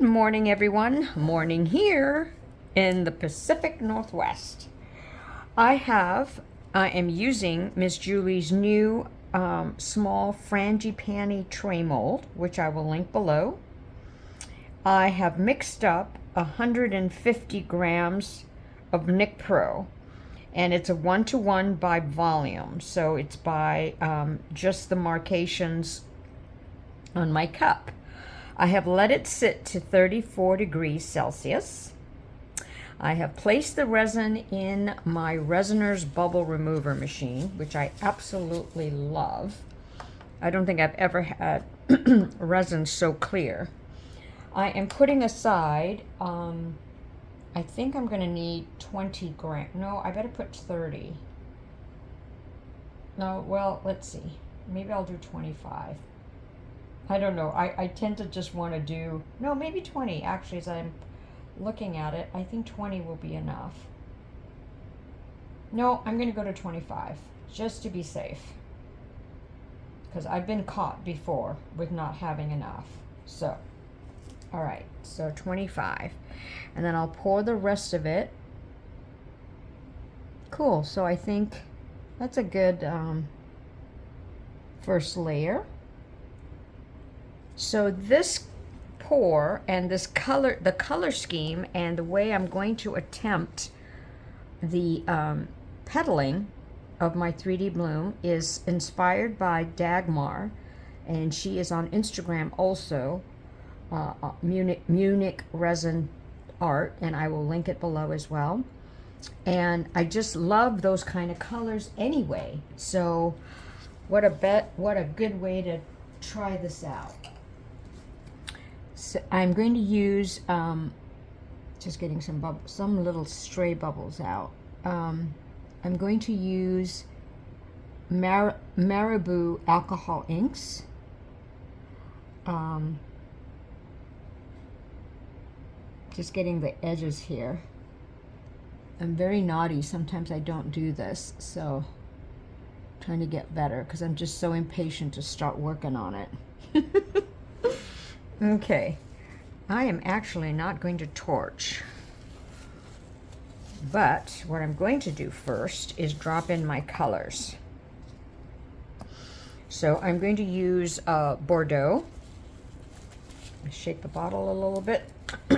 morning, everyone. Morning here in the Pacific Northwest. I am using Miss Julie's new small frangipani tray mold, which I will link below. I have mixed up 150 grams of NicPro, and it's a 1-to-1 by volume, so it's by just the markations on my cup. I have let it sit to 34 degrees Celsius. I have placed the resin in my Resiner's bubble remover machine, which I absolutely love. I don't think I've ever had resin so clear. I am putting aside, I think I'm going to need 20 grams. No, I better put 30. No, well, let's see. Maybe I'll do 25. I don't know. I tend to just want to do, no, maybe 20. Actually, as I'm looking at it, I think 20 will be enough. No, I'm going to go to 25, just to be safe. Because I've been caught before with not having enough. So, all right, so 25. And then I'll pour the rest of it. Cool, so I think that's a good first layer. So this pour and this color, the color scheme and the way I'm going to attempt the pedaling of my 3D bloom is inspired by Dagmar, and she is on Instagram also, Munich Resin Art, and I will link it below as well. And I just love those kind of colors anyway. So what a good way to try this out. So I'm going to use, just getting some little stray bubbles out. I'm going to use Malibu alcohol inks. Just getting the edges here. I'm very naughty. Sometimes I don't do this, so I'm trying to get better because I'm just so impatient to start working on it. Okay, I am actually not going to torch, but what I'm going to do first is drop in my colors. So I'm going to use Bordeaux. Shake the bottle a little bit. Okay,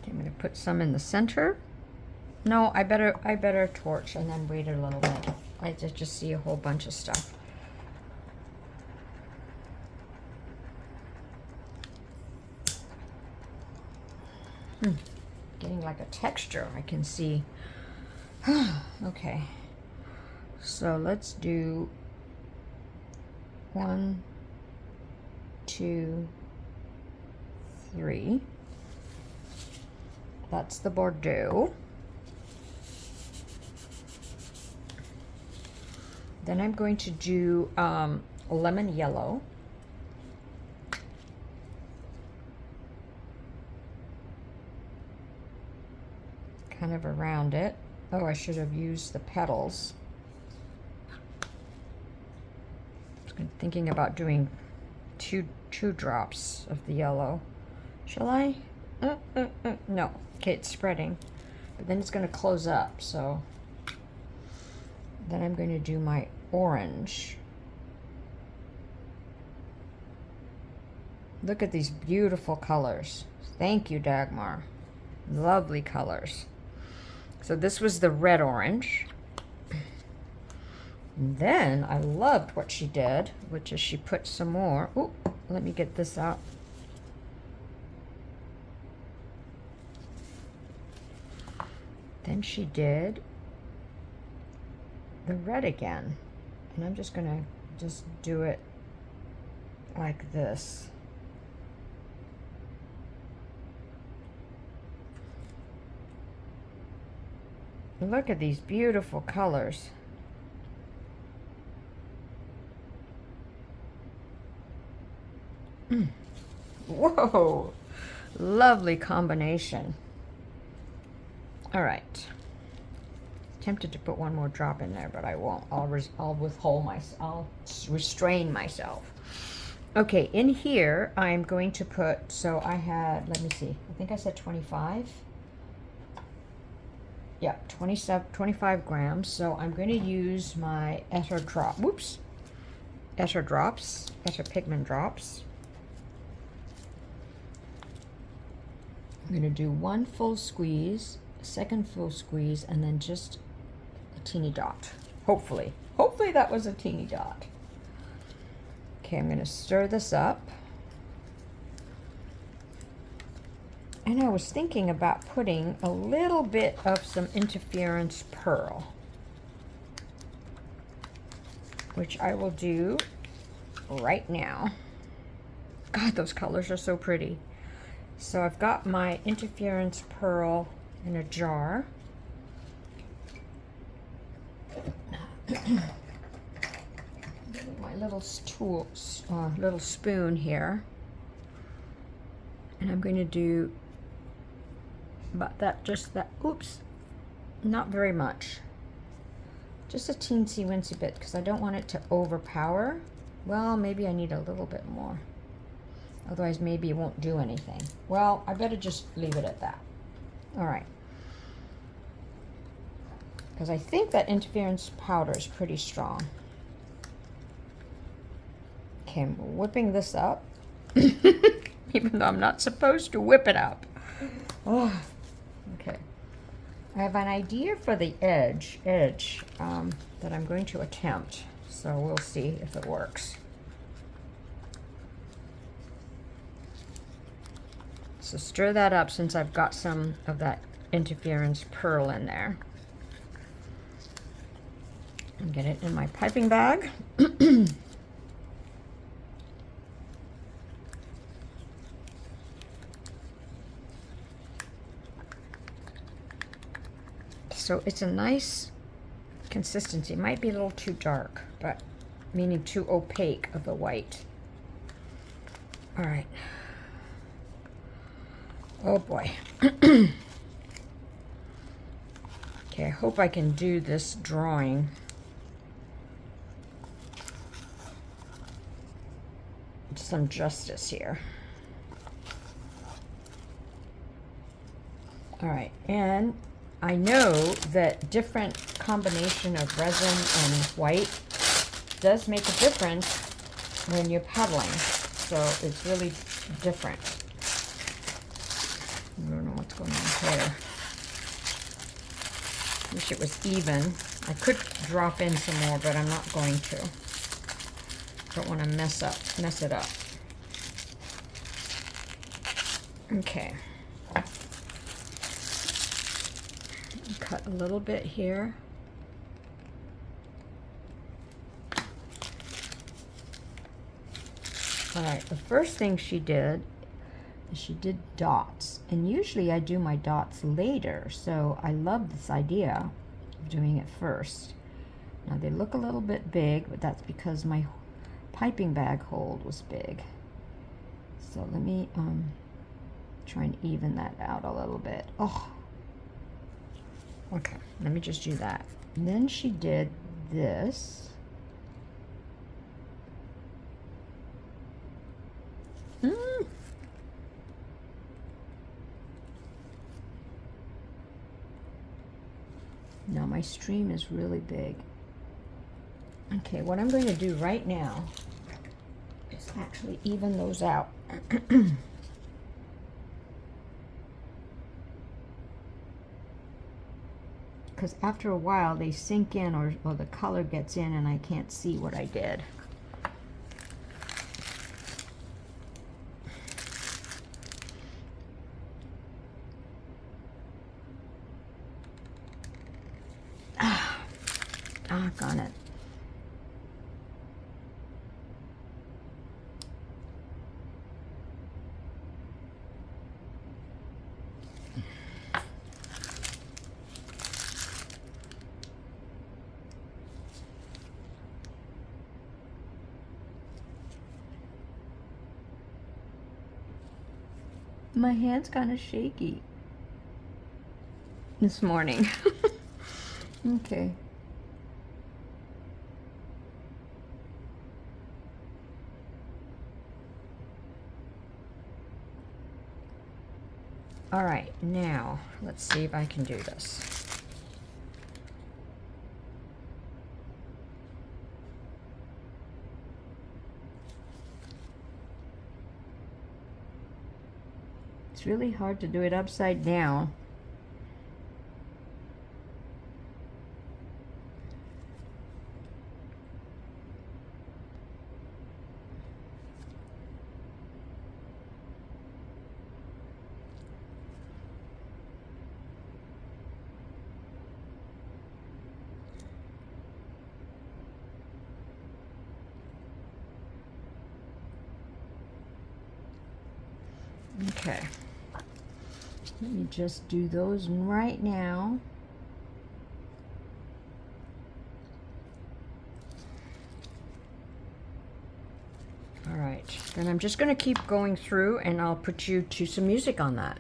I'm going to put some in the center. No, I better torch and then wait a little bit. I just see a whole bunch of stuff. Getting like a texture I can see. Okay, so let's do 1, 2, 3. That's the Bordeaux. Then I'm going to do lemon yellow. Kind of around it. Oh, I should have used the petals. I'm thinking about doing two drops of the yellow. Shall I? No. Okay, it's spreading. But then it's going to close up, so... Then I'm going to do my orange. Look at these beautiful colors. Thank you, Dagmar. Lovely colors. So this was the red orange. And then I loved what she did, which is she put some more. Ooh, let me get this out. Then she did the red again, and I'm just gonna do it like this. Look at these beautiful colors. Whoa, lovely combination. All right. Tempted to put one more drop in there, but I won't. I'll withhold I'll restrain myself. Okay, in here I'm going to put, so I had, let me see, I think I said 25. Yeah, 25 grams. So I'm going to use my Etter Etter pigment drops. I'm going to do one full squeeze, a second full squeeze, and then just a teeny dot. Hopefully that was a teeny dot. Okay, I'm going to stir this up. And I was thinking about putting a little bit of some interference pearl, which I will do right now. God, those colors are so pretty. So I've got my interference pearl in a jar. My little little spoon here. And I'm going to do about that, just that, oops, not very much. Just a teensy weensy bit, because I don't want it to overpower. Well, maybe I need a little bit more. Otherwise, maybe it won't do anything. Well, I better just leave it at that. All right. Because I think that interference powder is pretty strong. Okay, I'm whipping this up. Even though I'm not supposed to whip it up. Oh, okay. I have an idea for the edge that I'm going to attempt. So we'll see if it works. So stir that up since I've got some of that interference pearl in there. And get it in my piping bag. So it's a nice consistency. It might be a little too dark, but meaning too opaque of the white. All right. Oh boy. Okay, I hope I can do this drawing some justice here. All right, and I know that different combination of resin and white does make a difference when you're pedaling. So it's really different. I don't know what's going on here. Wish it was even. I could drop in some more, but I'm not going to. Don't want to mess it up. Okay. Cut a little bit here. All right, the first thing she did is she did dots. And usually I do my dots later, so I love this idea of doing it first. Now they look a little bit big, but that's because my piping bag hold was big. So let me try and even that out a little bit. Oh, okay, let me just do that. And then she did this. Now my stream is really big. Okay, what I'm going to do right now is actually even those out. Because after a while they sink in, or the color gets in and I can't see what I did. On it. My hand's kind of shaky this morning. Okay. All right, now let's see if I can do this. It's really hard to do it upside down. Okay. Let me just do those right now. All right, then I'm just going to keep going through and I'll put you to some music on that.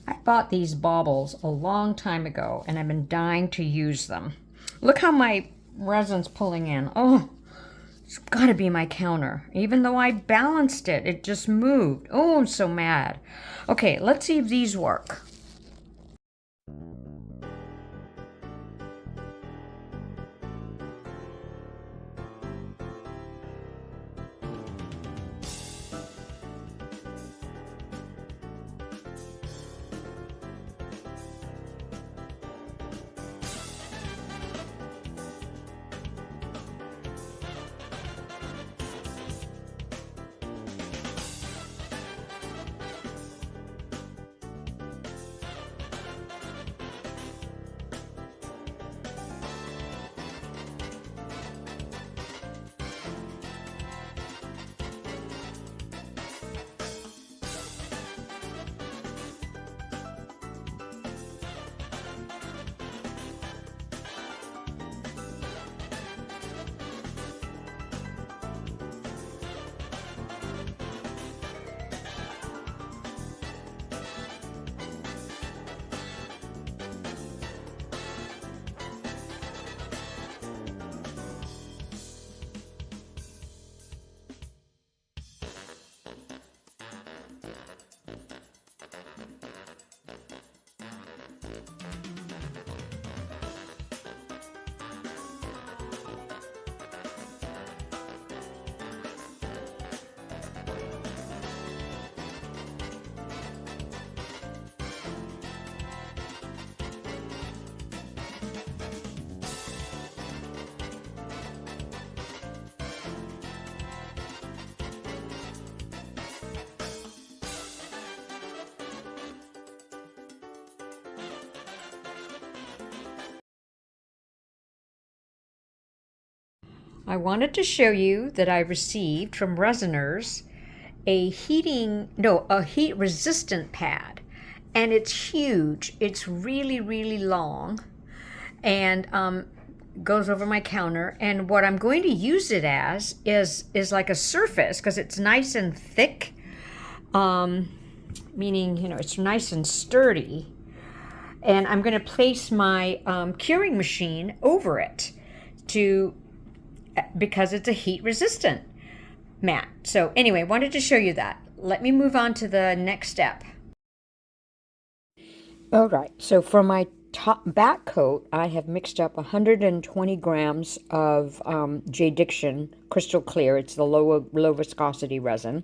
I bought these baubles a long time ago and I've been dying to use them. Look how my resin's pulling in. Oh, it's gotta be my counter. Even though I balanced it, it just moved. Oh, I'm so mad. Okay, let's see if these work. I wanted to show you that I received from Resiners a heat resistant pad, and it's huge. It's really, really long, and goes over my counter. And what I'm going to use it as is like a surface, because it's nice and thick, meaning, you know, it's nice and sturdy. And I'm going to place my curing machine over it because it's a heat resistant mat. So anyway, wanted to show you that. Let me move on to the next step. All right, so for my back coat, I have mixed up 120 grams of J. Diction Crystal Clear. It's the low viscosity resin.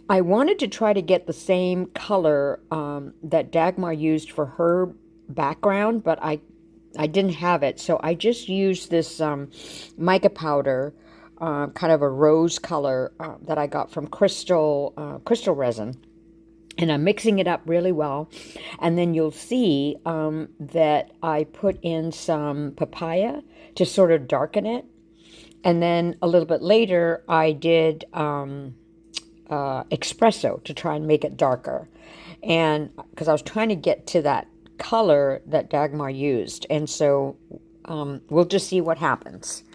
I wanted to try to get the same color that Dagmar used for her background, but I didn't have it, so I just used this mica powder, kind of a rose color that I got from Crystal Resin. And I'm mixing it up really well. And then you'll see that I put in some papaya to sort of darken it. And then a little bit later, I did espresso to try and make it darker. And because I was trying to get to that color that Dagmar used. And so we'll just see what happens.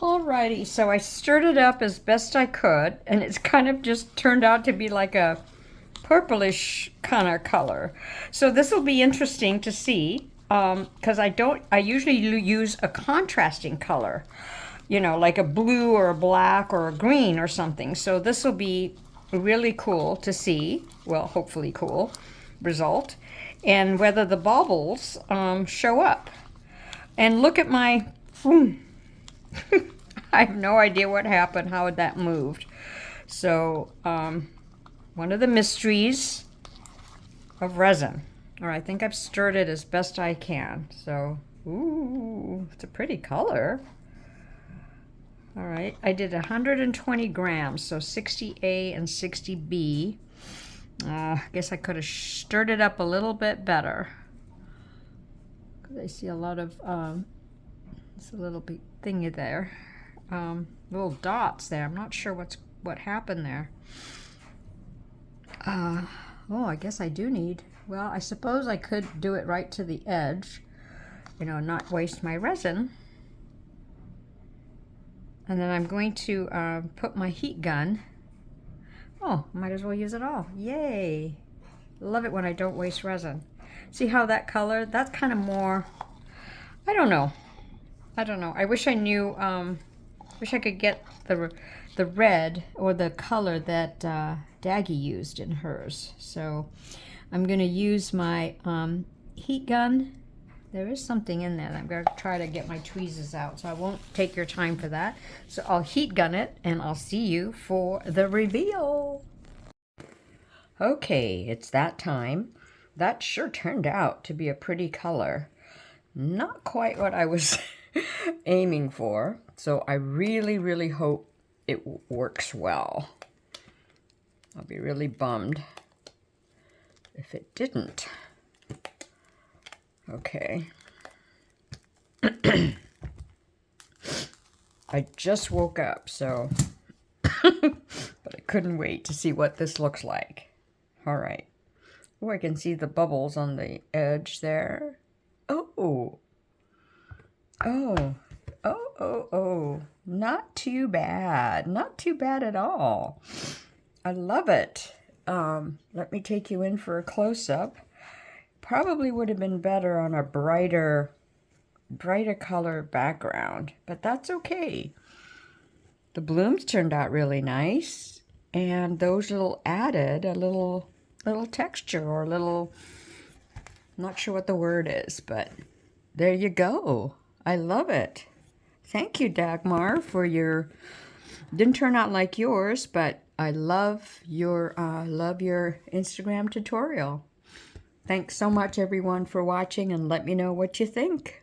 Alrighty, so I stirred it up as best I could, and it's kind of just turned out to be like a purplish kind of color. So this will be interesting to see, because I usually use a contrasting color, you know, like a blue or a black or a green or something. So this will be really cool to see, well, hopefully cool result, and whether the bubbles show up. And look at my, I have no idea what happened, how that moved. So one of the mysteries of resin. All right, I think I've stirred it as best I can. So, ooh, it's a pretty color. All right, I did 120 grams, so 60A and 60B. I guess I could have stirred it up a little bit better. I see a lot of, it's a little bit thingy there. Little dots there. I'm not sure what happened there. Oh, I guess I do need, well, I suppose I could do it right to the edge, you know, not waste my resin. And then I'm going to put my heat gun. Oh, might as well use it all. Yay! Love it when I don't waste resin. See how that color, that's kind of more, I don't know. I wish I knew, wish I could get the red or the color that Daggie used in hers. So I'm going to use my heat gun There is something in there. I'm going to try to get my tweezers out, so I won't take your time for that. So I'll heat gun it, and I'll see you for the reveal. Okay, it's that time. That sure turned out to be a pretty color. Not quite what I was aiming for, so I really, really hope it works well. I'll be really bummed if it didn't. Okay. I just woke up, so but I couldn't wait to see what this looks like. All right. Oh, I can see the bubbles on the edge there. Oh. Oh. Oh, oh, oh. Not too bad. Not too bad at all. I love it. Let me take you in for a close-up. Probably would have been better on a brighter color background, but that's okay. The blooms turned out really nice, and those added a little texture, or a little, not sure what the word is, but there you go. I love it. Thank you, Dagmar, for your, didn't turn out like yours, but I love your Instagram tutorial. Thanks so much, everyone, for watching, and let me know what you think.